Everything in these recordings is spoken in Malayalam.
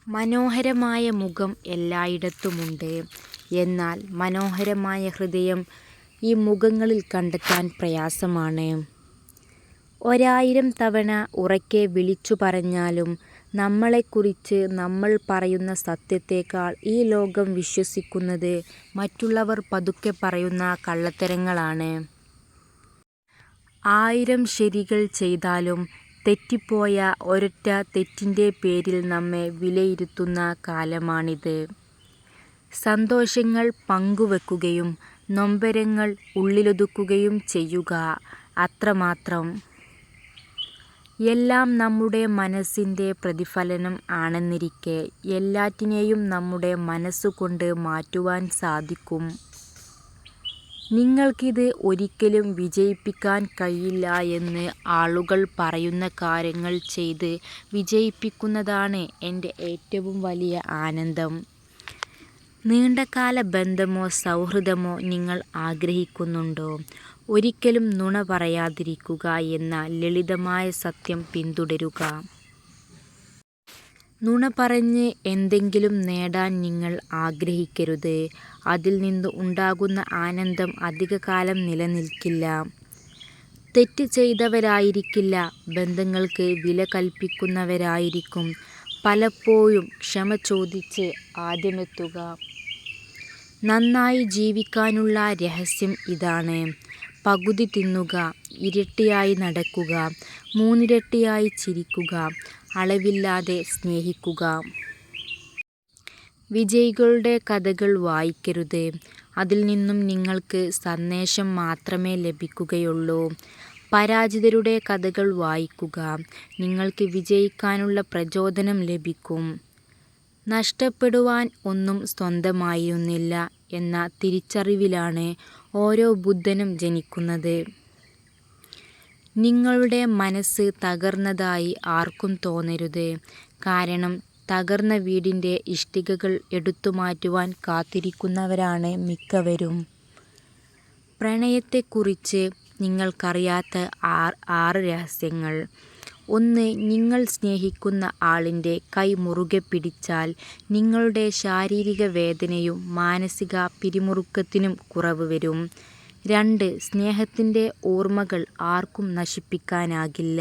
മനോഹരമായ മുഖം എല്ലായിടത്തുമുണ്ട്. എന്നാൽ മനോഹരമായ ഹൃദയം ഈ മുഖങ്ങളിൽ കണ്ടെത്താൻ പ്രയാസമാണ്. 1000 തവണ ഉറക്കെ വിളിച്ചു പറഞ്ഞാലും നമ്മളെക്കുറിച്ച് നമ്മൾ പറയുന്ന സത്യത്തേക്കാൾ ഈ ലോകം വിശ്വസിക്കുന്നത് മറ്റുള്ളവർ പതുക്കെ പറയുന്ന കള്ളത്തരങ്ങളാണ്. 1000 ശരികൾ ചെയ്താലും തെറ്റിപ്പോയ ഒരൊറ്റ തെറ്റിൻ്റെ പേരിൽ നമ്മെ വിലയിരുത്തുന്ന കാലമാണിത്. സന്തോഷങ്ങൾ പങ്കുവെക്കുകയും നൊമ്പരങ്ങൾ ഉള്ളിലൊതുക്കുകയും ചെയ്യുക, അത്രമാത്രം. എല്ലാം നമ്മുടെ മനസ്സിൻ്റെ പ്രതിഫലനം ആണെന്നിരിക്കെ എല്ലാറ്റിനെയും നമ്മുടെ മനസ്സുകൊണ്ട് മാറ്റുവാൻ സാധിക്കും. നിങ്ങൾക്കിത് ഒരിക്കലും വിജയിപ്പിക്കാൻ കഴിയില്ല എന്ന് ആളുകൾ പറയുന്ന കാര്യങ്ങൾ ചെയ്ത് വിജയിപ്പിക്കുന്നതാണ് എൻ്റെ ഏറ്റവും വലിയ ആനന്ദം. നീണ്ടകാല ബന്ധമോ സൗഹൃദമോ നിങ്ങൾ ആഗ്രഹിക്കുന്നുണ്ടോ? ഒരിക്കലും നുണ പറയാതിരിക്കുക എന്ന ലളിതമായ സത്യം പിന്തുടരുക. നുണ പറഞ്ഞ് എന്തെങ്കിലും നേടാൻ നിങ്ങൾ ആഗ്രഹിക്കരുത്. അതിൽ നിന്ന് ഉണ്ടാകുന്ന ആനന്ദം അധികകാലം നിലനിൽക്കില്ല. തെറ്റ് ചെയ്തവരായിരിക്കില്ല ബന്ധങ്ങൾക്ക് വില കൽപ്പിക്കുന്നവരായിരിക്കും പലപ്പോഴും ക്ഷമ ചോദിച്ച് ആദ്യമെത്തുക. നന്നായി ജീവിക്കാനുള്ള രഹസ്യം ഇതാണ്: പകുതി തിന്നുക, ഇരട്ടിയായി നടക്കുക, മൂന്നിരട്ടിയായി ചിരിക്കുക, അളവില്ലാതെ സ്നേഹിക്കുക. വിജയികളുടെ കഥകൾ വായിക്കരുത്. അതിൽ നിന്നും നിങ്ങൾക്ക് സന്ദേശം മാത്രമേ ലഭിക്കുകയുള്ളൂ. പരാജിതരുടെ കഥകൾ വായിക്കുക. നിങ്ങൾക്ക് വിജയിക്കാനുള്ള പ്രചോദനം ലഭിക്കും. നഷ്ടപ്പെടുവാൻ ഒന്നും സ്വന്തമായിരുന്നില്ല എന്ന തിരിച്ചറിവിലാണ് ഓരോ ബുദ്ധനും ജനിക്കുന്നത്. നിങ്ങളുടെ മനസ്സ് തകർന്നതായി ആർക്കും തോന്നരുത്. കാരണം തകർന്ന വീടിൻ്റെ ഇഷ്ടികകൾ എടുത്തുമാറ്റുവാൻ കാത്തിരിക്കുന്നവരാണ് മിക്കവരും. പ്രണയത്തെക്കുറിച്ച് നിങ്ങൾക്കറിയാത്ത 6 രഹസ്യങ്ങൾ. 1. നിങ്ങൾ സ്നേഹിക്കുന്ന ആളിൻ്റെ കൈ മുറുകെ പിടിച്ചാൽ നിങ്ങളുടെ ശാരീരിക വേദനയും മാനസിക പിരിമുറുക്കത്തിനും കുറവ് വരും. 2. സ്നേഹത്തിൻ്റെ ഓർമ്മകൾ ആർക്കും നശിപ്പിക്കാനാകില്ല.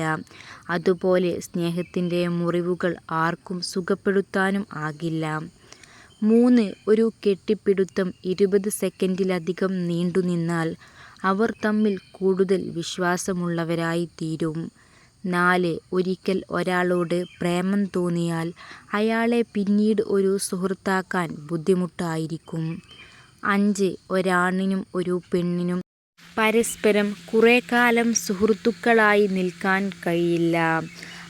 അതുപോലെ സ്നേഹത്തിൻ്റെ മുറിവുകൾ ആർക്കും സുഖപ്പെടുത്താനും ആകില്ല. 3. ഒരു കെട്ടിപ്പിടുത്തം 20 സെക്കൻഡിലധികം നീണ്ടുനിന്നാൽ അവർ തമ്മിൽ കൂടുതൽ വിശ്വാസമുള്ളവരായി തീരും. 4. ഒരിക്കൽ ഒരാളോട് പ്രേമം തോന്നിയാൽ അയാളെ പിന്നീട് ഒരു സുഹൃത്താക്കാൻ ബുദ്ധിമുട്ടായിരിക്കും. 5. ഒരാണിനും ഒരു പെണ്ണിനും പരസ്പരം കുറേക്കാലം സുഹൃത്തുക്കളായി നിൽക്കാൻ കഴിയില്ല.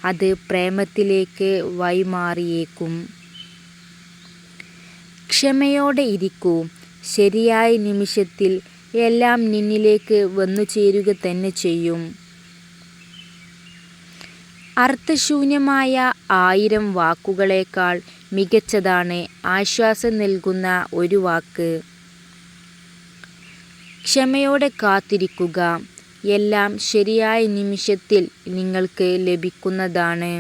അത് പ്രേമത്തിലേക്ക് വഴിമാറിയേക്കും. ക്ഷമയോടെ ഇരിക്കൂ. ശരിയായ നിമിഷത്തിൽ എല്ലാം നിന്നിലേക്ക് വന്നുചേരുക തന്നെ ചെയ്യും. അർത്ഥശൂന്യമായ 1000 വാക്കുകളേക്കാൾ മികച്ചതാണ് ആശ്വാസം നൽകുന്ന ഒരു വാക്ക്. ക്ഷമയോടെ കാത്തിരിക്കുക. എല്ലാം ശരിയായ നിമിഷത്തിൽ നിങ്ങൾക്ക് ലഭിക്കുന്നതാണ്.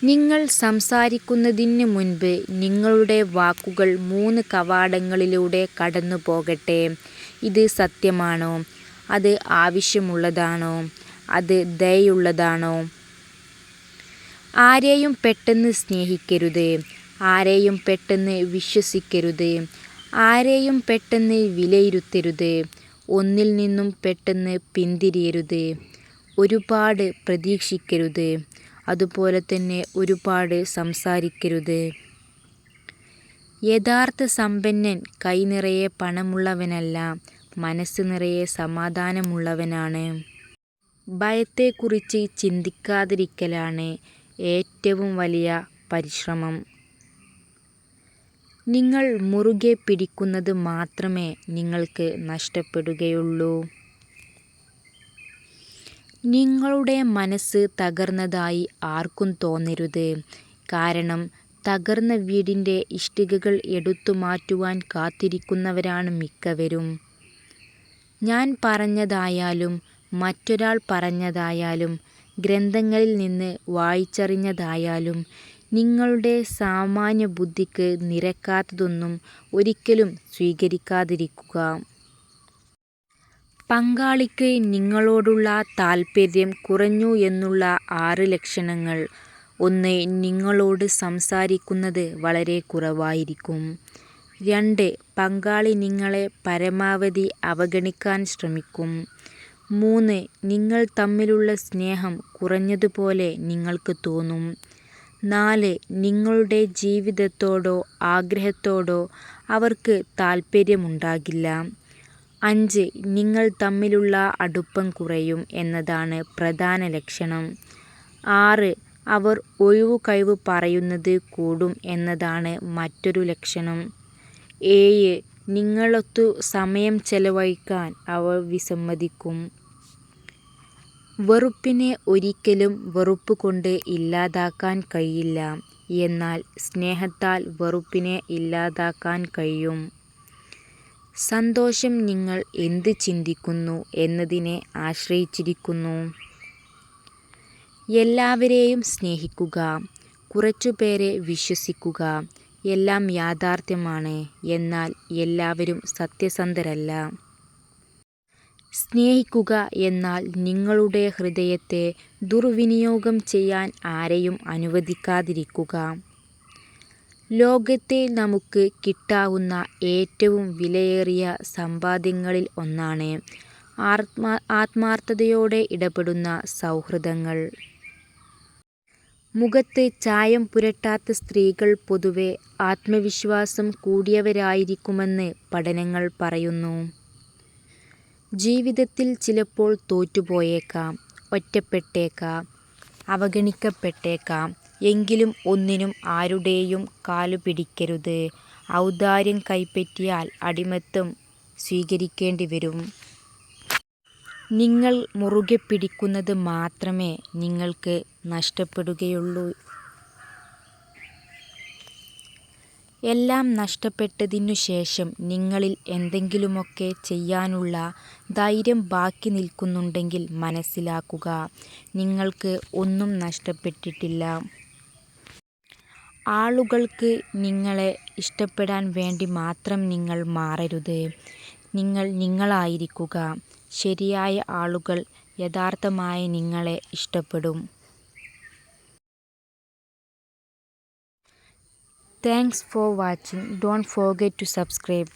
നിങ്ങൾ സംസാരിക്കുന്നതിന് മുൻപ് നിങ്ങളുടെ വാക്കുകൾ 3 കവാടങ്ങളിലൂടെ കടന്നു പോകട്ടെ. ഇത് സത്യമാണോ? അത് ആവശ്യമുള്ളതാണോ? അത് ദയയുള്ളതാണോ? ആരെയും പെട്ടെന്ന് സ്നേഹിക്കരുത്. ആരെയും പെട്ടെന്ന് വിശ്വസിക്കരുത്. ആരെയും പെട്ടെന്ന് വിലയിരുത്തരുത്. ഒന്നിൽ നിന്നും പെട്ടെന്ന് പിന്തിരിയരുത്. ഒരുപാട് പ്രതീക്ഷിക്കരുത്. അതുപോലെ തന്നെ ഒരുപാട് സംസാരിക്കരുത്. യഥാർത്ഥ സമ്പന്നൻ കൈനിറയെ പണമുള്ളവനല്ല, മനസ്സ് നിറയെ സമാധാനമുള്ളവനാണ്. ഭയത്തെക്കുറിച്ച് ചിന്തിക്കാതിരിക്കലാണ് ഏറ്റവും വലിയ പരിശ്രമം. നിങ്ങൾ മുറുകെ പിടിക്കുന്നത് മാത്രമേ നിങ്ങൾക്ക് നഷ്ടപ്പെടുകയുള്ളൂ. നിങ്ങളുടെ മനസ്സ് തകർന്നതായി ആർക്കും തോന്നരുത്. കാരണം തകർന്ന വീടിൻ്റെ ഇഷ്ടികകൾ എടുത്തുമാറ്റുവാൻ കാത്തിരിക്കുന്നവരാണ് മിക്കവരും. ഞാൻ പറഞ്ഞതായാലും മറ്റൊരാൾ പറഞ്ഞതായാലും ഗ്രന്ഥങ്ങളിൽ നിന്ന് വായിച്ചറിഞ്ഞതായാലും നിങ്ങളുടെ സാമാന്യ ബുദ്ധിക്ക് നിരക്കാത്തതൊന്നും ഒരിക്കലും സ്വീകരിക്കാതിരിക്കുക. പങ്കാളിക്ക് നിങ്ങളോടുള്ള താൽപര്യം കുറഞ്ഞു എന്നുള്ള 6 ലക്ഷണങ്ങൾ. 1. നിങ്ങളോട് സംസാരിക്കുന്നത് വളരെ കുറവായിരിക്കും. 2. പങ്കാളി നിങ്ങളെ പരമാവധി അവഗണിക്കാൻ ശ്രമിക്കും. 3. നിങ്ങൾ തമ്മിലുള്ള സ്നേഹം കുറഞ്ഞതുപോലെ നിങ്ങൾക്ക് തോന്നും. 4. നിങ്ങളുടെ ജീവിതത്തോടോ ആഗ്രഹത്തോടോ അവർക്ക് താൽപര്യമുണ്ടാകില്ല. 5. നിങ്ങൾ തമ്മിലുള്ള അടുപ്പം കുറയും എന്നതാണ് പ്രധാന ലക്ഷണം. 6. അവർ ഒഴിവുകഴിവ് പറയുന്നത് കൂടും എന്നതാണ് മറ്റൊരു ലക്ഷണം. 7. നിങ്ങളൊത്തു സമയം ചെലവഴിക്കാൻ അവർ വിസമ്മതിക്കും. വെറുപ്പിനെ ഒരിക്കലും വെറുപ്പുകൊണ്ട് ഇല്ലാതാക്കാൻ കഴിയില്ല. എന്നാൽ സ്നേഹത്താൽ വെറുപ്പിനെ ഇല്ലാതാക്കാൻ കഴിയും. സന്തോഷം നിങ്ങൾ എന്ത് ചിന്തിക്കുന്നു എന്നതിനെ ആശ്രയിച്ചിരിക്കുന്നു. എല്ലാവരെയും സ്നേഹിക്കുക. കുറച്ചുപേരെ വിശ്വസിക്കുക. എല്ലാം യാഥാർത്ഥ്യമാണ്, എന്നാൽ എല്ലാവരും സത്യസന്ധരല്ല. സ്നേഹിക്കുക എന്നാൽ നിങ്ങളുടെ ഹൃദയത്തെ ദുർവിനിയോഗം ചെയ്യാൻ ആരെയും അനുവദിക്കാതിരിക്കുക. ലോകത്തെ നമുക്ക് കിട്ടാവുന്ന ഏറ്റവും വിലയേറിയ സമ്പാദ്യങ്ങളിൽ ഒന്നാണ് ആത്മാർത്ഥതയോടെ ഇടപെടുന്ന സൗഹൃദങ്ങൾ. മുഖത്ത് ചായം പുരട്ടാത്ത സ്ത്രീകൾ പൊതുവെ ആത്മവിശ്വാസം കൂടിയവരായിരിക്കുമെന്ന് പഠനങ്ങൾ പറയുന്നു. ജീവിതത്തിൽ ചിലപ്പോൾ തോറ്റുപോയേക്കാം, ഒറ്റപ്പെട്ടേക്കാം, അവഗണിക്കപ്പെട്ടേക്കാം. എങ്കിലും ഒന്നിനും ആരുടെയും കാലുപിടിക്കരുത്. ഔദാര്യം കൈപ്പറ്റിയാൽ അടിമത്തം സ്വീകരിക്കേണ്ടിവരും. നിങ്ങൾ മുറുകെ പിടിക്കുന്നത് മാത്രമേ നിങ്ങൾക്ക് നഷ്ടപ്പെടുകയുള്ളൂ. എല്ലാം നഷ്ടപ്പെട്ടതിനു ശേഷം നിങ്ങളിൽ എന്തെങ്കിലുമൊക്കെ ചെയ്യാനുള്ള ധൈര്യം ബാക്കി നിൽക്കുന്നുണ്ടെങ്കിൽ മനസ്സിലാക്കുക, നിങ്ങൾക്ക് ഒന്നും നഷ്ടപ്പെട്ടിട്ടില്ല. ആളുകൾക്ക് നിങ്ങളെ ഇഷ്ടപ്പെടാൻ വേണ്ടി മാത്രം നിങ്ങൾ മാറരുത്. നിങ്ങൾ നിങ്ങളായിരിക്കുക. ശരിയായ ആളുകൾ യഥാർത്ഥമായ നിങ്ങളെ ഇഷ്ടപ്പെടും. Thanks for watching. Don't forget to subscribe.